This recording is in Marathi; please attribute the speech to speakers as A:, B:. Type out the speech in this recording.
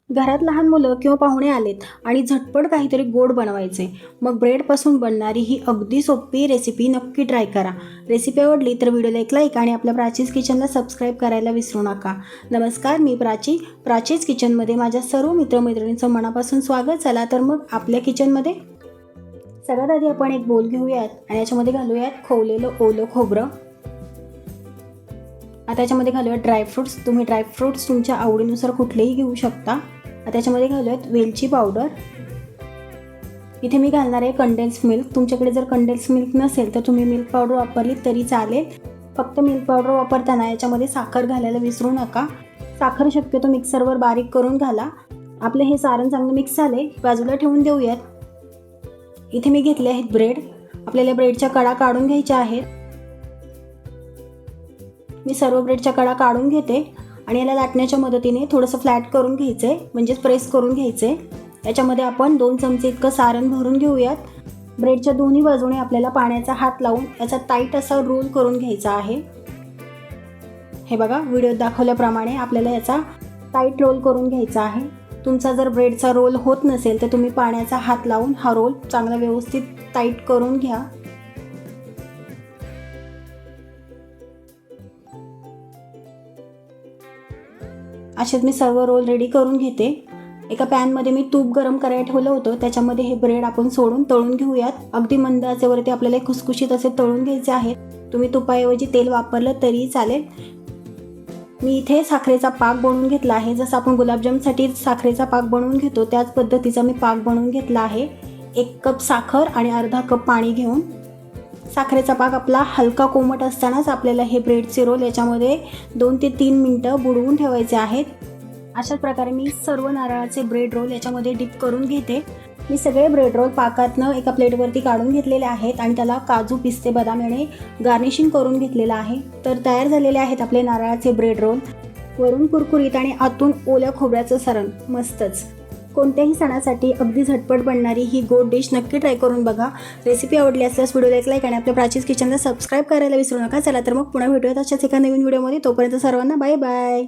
A: घरात लहान मुलं किंवा पाहुणे आलेत आणि झटपट काहीतरी गोड बनवायचे, मग ब्रेडपासून बनणारी ही अगदी सोपी रेसिपी नक्की ट्राय करा. रेसिपी आवडली तर व्हिडिओला एक लाईक आणि आपल्या प्राचीज किचनला सबस्क्राईब करायला विसरू नका. नमस्कार, मी प्राचीज किचनमध्ये माझ्या सर्व मित्रमैत्रिणींचं मनापासून स्वागत. चला तर मग आपल्या किचनमध्ये सगळ्यात आधी आपण एक बोल घेऊयात आणि याच्यामध्ये घालूयात खोवलेलं ओलं खोबरं. आता याच्यामध्ये घालूयात ड्रायफ्रूट्स. तुम्ही ड्रायफ्रूट्स तुमच्या आवडीनुसार कुठलेही घेऊ शकता. आता याच्यामध्ये घालूयात वेलची पावडर. इथे मी घालणार आहे कंडेन्स मिल्क. तुमच्याकडे जर कंडेन्स मिल्क नसेल तर तुम्ही मिल्क पावडर वापरली तरी चालेल. फक्त मिल्क पावडर वापरताना याच्यामध्ये साखर घालायला विसरू नका. साखर शक्यतो मिक्सरवर बारीक करून घाला. आपले हे सारण चांगलं मिक्स झाले, बाजूला ठेवून देऊयात. इथे मी घेतले आहेत ब्रेड. आपल्याला ब्रेडच्या कडा काढून घ्यायच्या आहेत. मी सर्व ब्रेडच्या कडा काढून घेते आणि याला लाटण्याच्या मदतीने थोडंसं फ्लॅट करून घ्यायचं आहे, म्हणजेच प्रेस करून घ्यायचं आहे. याच्यामध्ये आपण 2 चमचे इतकं सारण भरून घेऊयात. ब्रेडच्या दोन्ही बाजूने आपल्याला पाण्याचा हात लावून याचा टाईट असा रोल करून घ्यायचा आहे. हे बघा, व्हिडिओत दाखवल्याप्रमाणे आपल्याला याचा टाईट रोल करून घ्यायचा आहे. तुमचा जर ब्रेडचा रोल होत नसेल तर तुम्ही पाण्याचा हात लावून हा रोल चांगला व्यवस्थित टाईट करून घ्या. असेच मी सर्व रोल रेडी करून घेते. एका पॅनमध्ये मी तूप गरम करायला ठेवलं होतं. त्याच्यामध्ये हे ब्रेड आपण सोडून तळून घेऊयात. अगदी मंद आचेवरती आपल्याला खुसखुशीत असे तळून घ्यायचे आहेत. तुम्ही तुपाऐवजी तेल वापरलं तरीही चालेल. मी इथे साखरेचा पाक बनवून घेतला आहे. जसं आपण गुलाबजामसाठी साखरेचा पाक बनवून घेतो त्याच पद्धतीचा मी पाक बनवून घेतला आहे. 1 कप साखर आणि अर्धा कप पाणी घेऊन. साखरेचा पाक आपला हलका कोमट असतानाच आपल्याला हे ब्रेडचे रोल याच्यामध्ये 2 ते 3 मिनटं बुडवून ठेवायचे आहेत. अशाच प्रकारे मी सर्व नारळाचे ब्रेड रोल याच्यामध्ये डिप करून घेते. मी सगळे ब्रेड रोल पाकातनं एका प्लेटवरती काढून घेतलेले आहेत आणि त्याला काजू, पिस्ते, बदाम याने गार्निशिंग करून घेतलेलं आहे. तर तयार झालेले आहेत आपले नारळाचे ब्रेड रोल. वरून कुरकुरीत आणि आतून ओल्या खोबऱ्याचं सारण. मस्तच. कोणत्याही सणासाठी अगदी झटपट बनणारी ही गोड डिश नक्की ट्राय करून बघा. रेसिपी आवडली असल्यास व्हिडिओला एक लाईक आणि आपल्या प्राचीज किचनला सबस्क्राईब करायला विसरू नका. चला तर मग पुन्हा भेटूयात अशाच एका नवीन व्हिडिओमध्ये. तोपर्यंत सर्वांना बाय बाय.